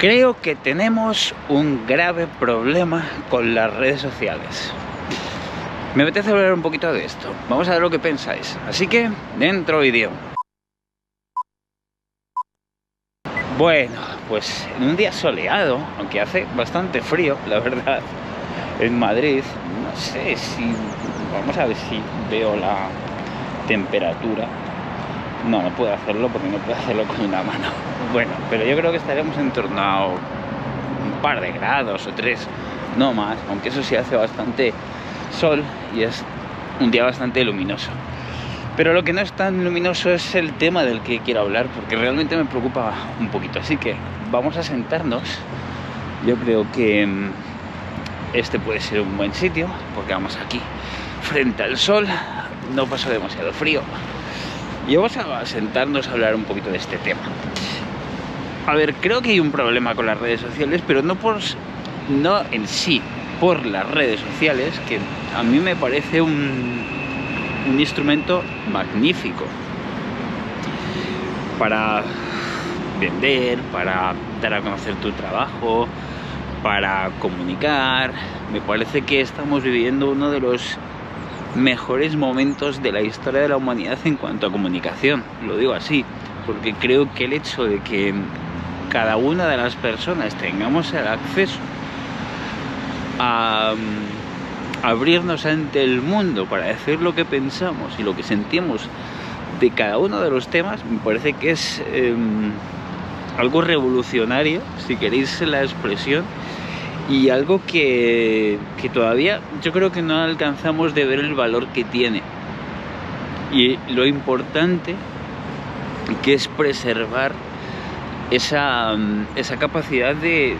Creo que tenemos un grave problema con las redes sociales. Me apetece hablar un poquito de esto. Vamos a ver lo que pensáis. Así que, dentro vídeo. Bueno, pues en un día soleado, aunque hace bastante frío, la verdad, en Madrid, no sé si... Vamos a ver si veo la temperatura. No puedo hacerlo porque no puedo hacerlo con una mano. Bueno, pero yo creo que estaremos en torno a un par de grados o 3, no más, aunque eso sí hace bastante sol y es un día bastante luminoso. Pero lo que no es tan luminoso es el tema del que quiero hablar, porque realmente me preocupa un poquito. Así que vamos a sentarnos. Yo creo que este puede ser un buen sitio, porque vamos aquí frente al sol, no pasa demasiado frío. Y vamos a sentarnos a hablar un poquito de este tema. A ver, creo que hay un problema con las redes sociales, pero no en sí por las redes sociales, que a mí me parece un instrumento magnífico para vender, para dar a conocer tu trabajo, para comunicar. Me parece que estamos viviendo uno de los mejores momentos de la historia de la humanidad en cuanto a comunicación. Lo digo así, porque creo que el hecho de que cada una de las personas tengamos el acceso a abrirnos ante el mundo para decir lo que pensamos y lo que sentimos de cada uno de los temas, me parece que es algo revolucionario, si queréis la expresión, y algo que todavía yo creo que no alcanzamos de ver el valor que tiene y lo importante que es preservar esa capacidad de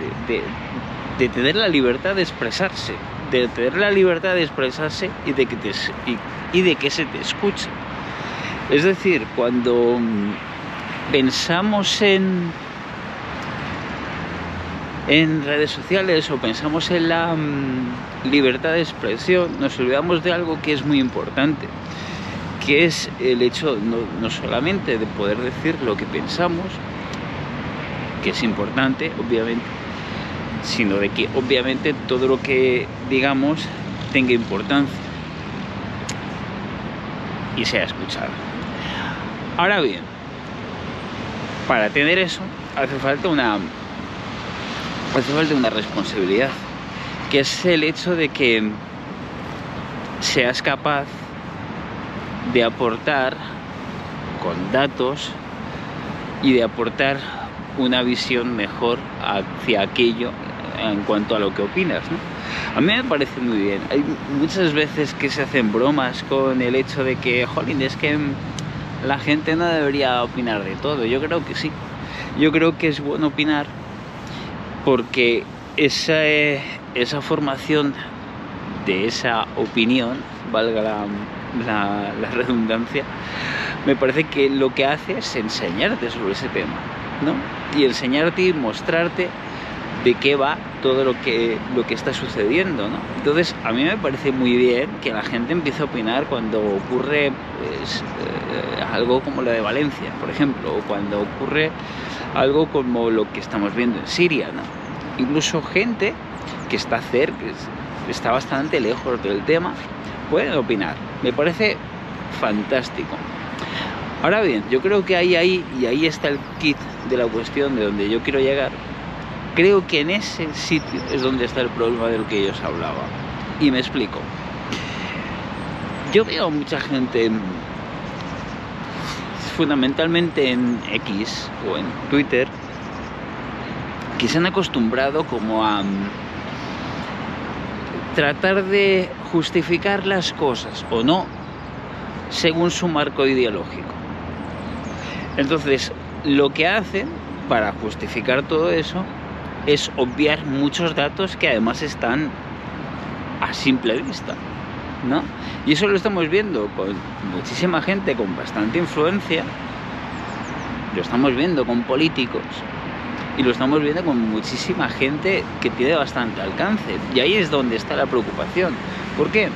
tener la libertad de expresarse, y de que se te escuche. Es decir, cuando pensamos en redes sociales o pensamos en la libertad de expresión, nos olvidamos de algo que es muy importante, que es el hecho no solamente de poder decir lo que pensamos, que es importante, obviamente, sino de que obviamente todo lo que digamos tenga importancia y sea escuchado. Ahora bien, para tener eso hace falta una responsabilidad, que es el hecho de que seas capaz de aportar con datos y de aportar una visión mejor hacia aquello en cuanto a lo que opinas, ¿no? A mí me parece muy bien. Hay muchas veces que se hacen bromas con el hecho de que, jolín, es que la gente no debería opinar de todo. Yo creo que sí. Yo creo que es bueno opinar, porque esa formación de esa opinión, valga la redundancia, me parece que lo que hace es enseñarte sobre ese tema, ¿no? Y enseñarte y mostrarte de qué va todo lo que está sucediendo, ¿no? Entonces, a mí me parece muy bien que la gente empiece a opinar cuando ocurre pues, algo como lo de Valencia, por ejemplo, o cuando ocurre algo como lo que estamos viendo en Siria, ¿no? Incluso gente que está cerca, está bastante lejos del tema, pueden opinar. Me parece fantástico. Ahora bien, yo creo que ahí está el kit de la cuestión de donde yo quiero llegar. Creo que en ese sitio es donde está el problema del que yo os hablaba. Y me explico. Yo veo mucha gente, fundamentalmente en X o en Twitter, que se han acostumbrado como a tratar de justificar las cosas o no según su marco ideológico. Entonces, lo que hacen para justificar todo eso es obviar muchos datos que además están a simple vista, ¿no? Y eso lo estamos viendo con muchísima gente con bastante influencia, lo estamos viendo con políticos y lo estamos viendo con muchísima gente que tiene bastante alcance. Y ahí es donde está la preocupación. ¿Por qué?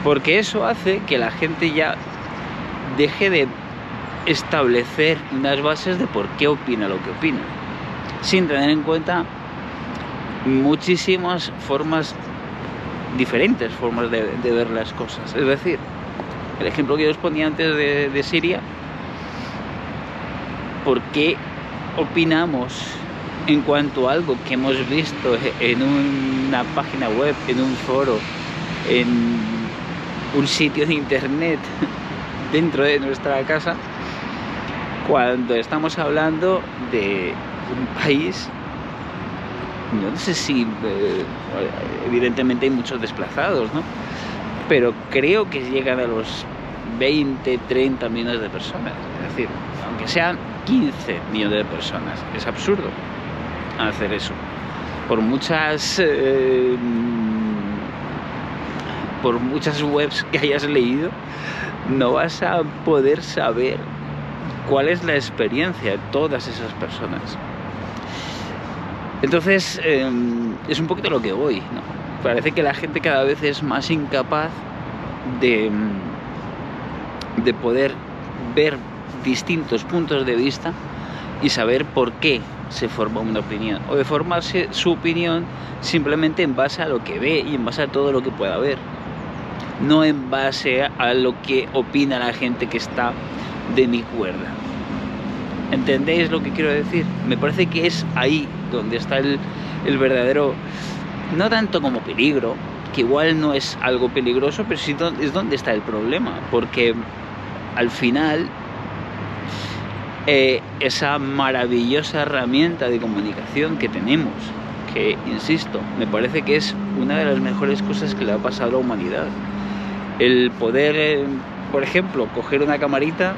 Porque eso hace que la gente ya deje de establecer unas bases de por qué opina lo que opina. sin tener en cuenta muchísimas diferentes formas de ver las cosas. Es decir, el ejemplo que yo os ponía antes de Siria, ¿por qué opinamos en cuanto a algo que hemos visto en una página web, en un foro, en un sitio de internet dentro de nuestra casa, cuando estamos hablando de un país? No sé si evidentemente hay muchos desplazados, ¿no? Pero creo que llegan a los 20, 30 millones de personas. Es decir, aunque sean 15 millones de personas, es absurdo hacer eso. Por muchas webs que hayas leído, no vas a poder saber cuál es la experiencia de todas esas personas. Entonces, es un poquito lo que voy, ¿no? Parece que la gente cada vez es más incapaz de poder ver distintos puntos de vista y saber por qué se forma una opinión, o de formarse su opinión simplemente en base a lo que ve y en base a todo lo que pueda ver, no en base a lo que opina la gente que está de mi cuerda. ¿Entendéis lo que quiero decir? Me parece que es ahí donde está el verdadero, no tanto como peligro, que igual no es algo peligroso, pero sí es donde está el problema, porque al final esa maravillosa herramienta de comunicación que tenemos, que insisto, me parece que es una de las mejores cosas que le ha pasado a la humanidad, el poder, por ejemplo, coger una camarita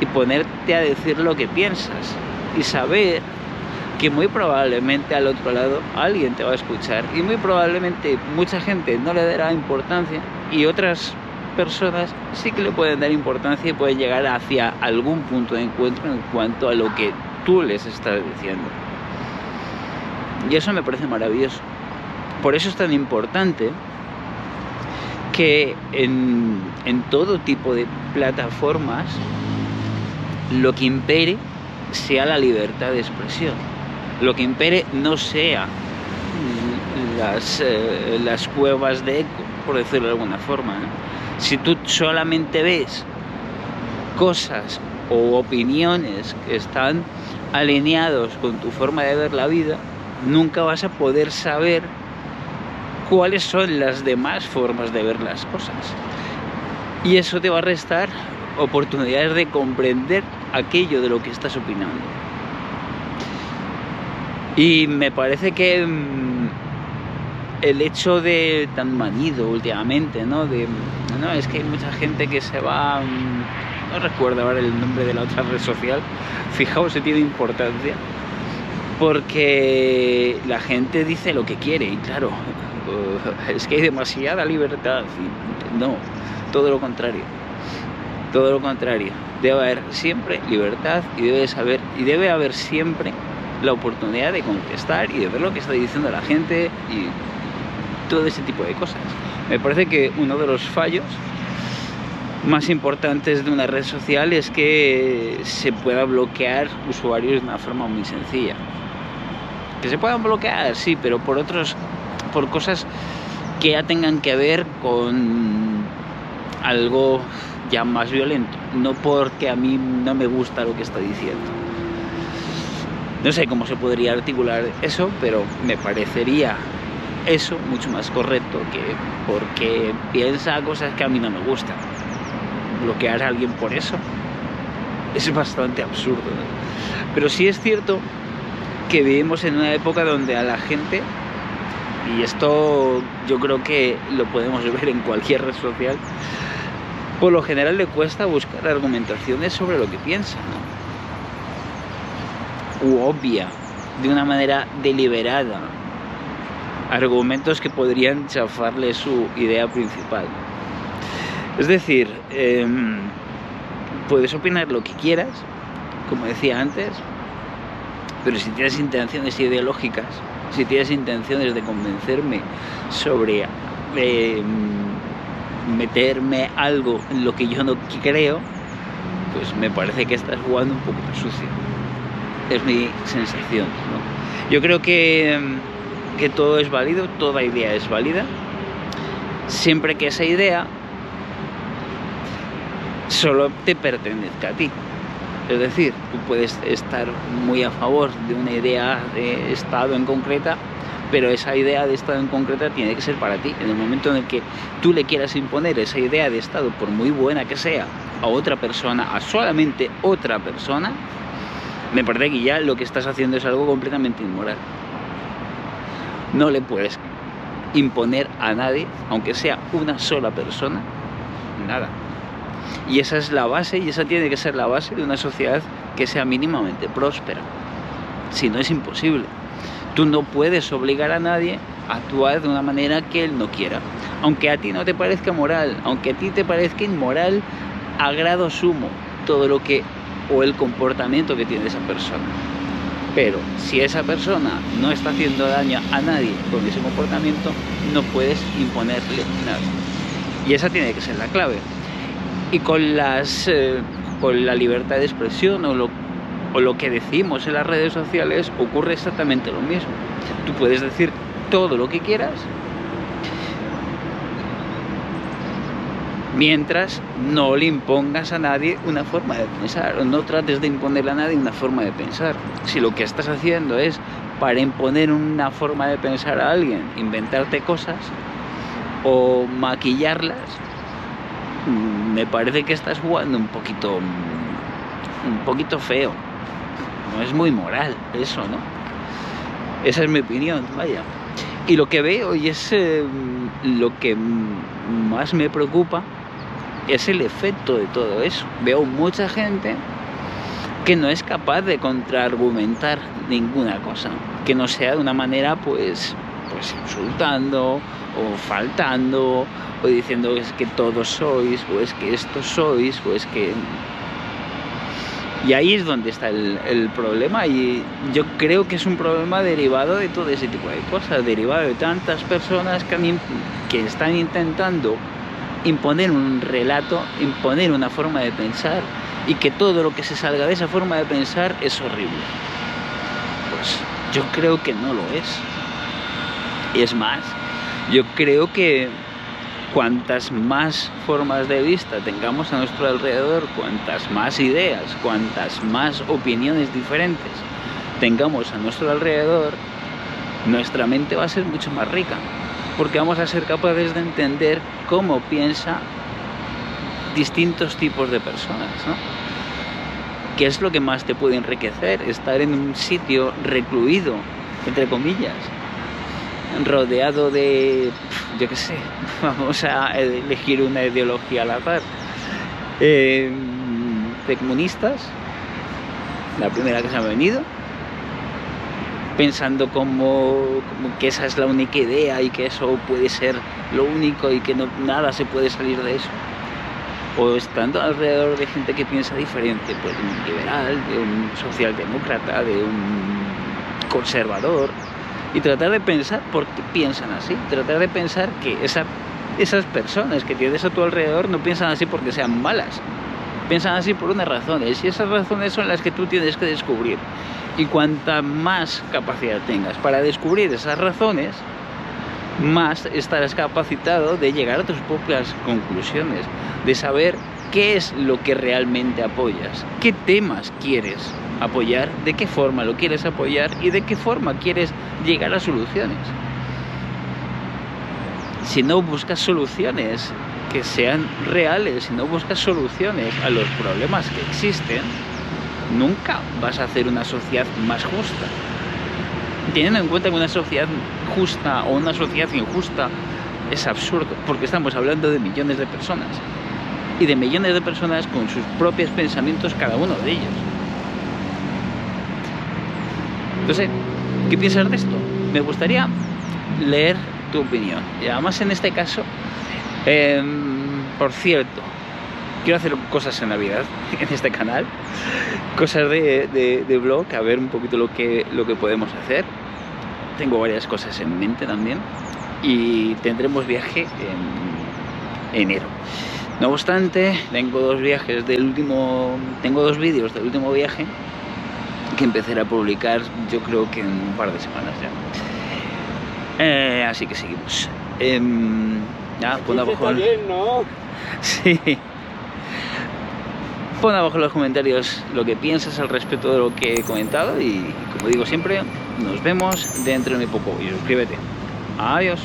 y ponerte a decir lo que piensas y saber que muy probablemente al otro lado alguien te va a escuchar y muy probablemente mucha gente no le dará importancia y otras personas sí que le pueden dar importancia y pueden llegar hacia algún punto de encuentro en cuanto a lo que tú les estás diciendo. Y eso me parece maravilloso. Por eso es tan importante que en todo tipo de plataformas lo que impere sea la libertad de expresión. Lo que impere no sea las cuevas de eco, por decirlo de alguna forma, ¿no? Si tú solamente ves cosas o opiniones que están alineados con tu forma de ver la vida, nunca vas a poder saber cuáles son las demás formas de ver las cosas. Y eso te va a restar oportunidades de comprender aquello de lo que estás opinando. Y me parece que el hecho de tan manido últimamente, ¿no? No, es que hay mucha gente que se va, no recuerdo ahora el nombre de la otra red social, fijaos si tiene importancia, porque la gente dice lo que quiere y claro, es que hay demasiada libertad. Y no, todo lo contrario. Todo lo contrario. Debe haber siempre libertad y debe haber siempre la oportunidad de contestar y de ver lo que está diciendo la gente y todo ese tipo de cosas. Me parece que uno de los fallos más importantes de una red social es que se pueda bloquear usuarios de una forma muy sencilla. Que se puedan bloquear, sí, pero por cosas que ya tengan que ver con algo ya más violento, no porque a mí no me gusta lo que está diciendo. No sé cómo se podría articular eso, pero me parecería eso mucho más correcto que porque piensa cosas que a mí no me gustan. Bloquear a alguien por eso es bastante absurdo, ¿no? Pero sí es cierto que vivimos en una época donde a la gente, y esto yo creo que lo podemos ver en cualquier red social, por lo general le cuesta buscar argumentaciones sobre lo que piensa, ¿no? U obvia, de una manera deliberada, argumentos que podrían chafarle su idea principal. Es decir, puedes opinar lo que quieras, como decía antes, pero si tienes intenciones ideológicas, si tienes intenciones de convencerme sobre meterme algo en lo que yo no creo, pues me parece que estás jugando un poco sucio. Es mi sensación, ¿no? Yo creo que todo es válido, toda idea es válida, siempre que esa idea solo te pertenezca a ti. Es decir, tú puedes estar muy a favor de una idea de Estado en concreta, pero esa idea de Estado en concreta tiene que ser para ti. En el momento en el que tú le quieras imponer esa idea de Estado, por muy buena que sea, a otra persona, a solamente otra persona, me parece que ya lo que estás haciendo es algo completamente inmoral. No le puedes imponer a nadie, aunque sea una sola persona, nada. Y esa es la base, y esa tiene que ser la base de una sociedad que sea mínimamente próspera. Si no, es imposible. Tú no puedes obligar a nadie a actuar de una manera que él no quiera. Aunque a ti no te parezca moral, aunque a ti te parezca inmoral a grado sumo todo lo que, o el comportamiento que tiene esa persona. Pero si esa persona no está haciendo daño a nadie con ese comportamiento, no puedes imponerle nada. Y esa tiene que ser la clave. Y con la libertad de expresión o lo que decimos en las redes sociales ocurre exactamente lo mismo. Tú puedes decir todo lo que quieras mientras no le impongas a nadie una forma de pensar, o no trates de imponerle a nadie una forma de pensar. Si lo que estás haciendo es para imponer una forma de pensar a alguien, inventarte cosas o maquillarlas, me parece que estás jugando un poquito feo. No es muy moral eso, ¿no? Esa es mi opinión, vaya. Y lo que veo, y es lo que más me preocupa, es el efecto de todo eso. Veo mucha gente que no es capaz de contraargumentar ninguna cosa, que no sea de una manera pues insultando o faltando o diciendo es que todos sois, o es que estos sois, o es que... Y ahí es donde está el problema, y yo creo que es un problema derivado de todo ese tipo de cosas, derivado de tantas personas que están intentando imponer un relato, imponer una forma de pensar, y que todo lo que se salga de esa forma de pensar es horrible. Pues yo creo que no lo es. Y es más, yo creo que cuantas más formas de vista tengamos a nuestro alrededor, cuantas más ideas, cuantas más opiniones diferentes tengamos a nuestro alrededor, nuestra mente va a ser mucho más rica, porque vamos a ser capaces de entender cómo piensa distintos tipos de personas, ¿no? ¿Qué es lo que más te puede enriquecer? Estar en un sitio recluido, entre comillas, rodeado de, yo qué sé, vamos a elegir una ideología al azar, de comunistas, la primera que se ha venido, pensando como que esa es la única idea y que eso puede ser lo único y que nada se puede salir de eso, o estando alrededor de gente que piensa diferente, pues de un liberal, de un socialdemócrata, de un conservador, y tratar de pensar por qué piensan así, tratar de pensar que esas personas que tienes a tu alrededor no piensan así porque sean malas, piensan así por unas razones, y esas razones son las que tú tienes que descubrir. Y cuanta más capacidad tengas para descubrir esas razones, más estarás capacitado de llegar a tus propias conclusiones, de saber qué es lo que realmente apoyas, qué temas quieres apoyar, de qué forma lo quieres apoyar y de qué forma quieres llegar a soluciones. Si no buscas soluciones que sean reales, si no buscas soluciones a los problemas que existen, nunca vas a hacer una sociedad más justa. Teniendo en cuenta que una sociedad justa o una sociedad injusta es absurdo, porque estamos hablando de millones de personas, y de millones de personas con sus propios pensamientos, cada uno de ellos. Entonces, ¿qué piensas de esto? Me gustaría leer tu opinión. Y además en este caso, por cierto, quiero hacer cosas en Navidad en este canal, cosas de blog, a ver un poquito lo que podemos hacer. Tengo varias cosas en mente también, y tendremos viaje en enero. No obstante, tengo dos vídeos del último viaje que empezaré a publicar, yo creo que en un par de semanas ya. Así que seguimos. Nada, pon abajo. Está bien, ¿no? Sí. Pon abajo en los comentarios lo que piensas al respecto de lo que he comentado y, como digo siempre, nos vemos dentro de muy poco y suscríbete. Adiós.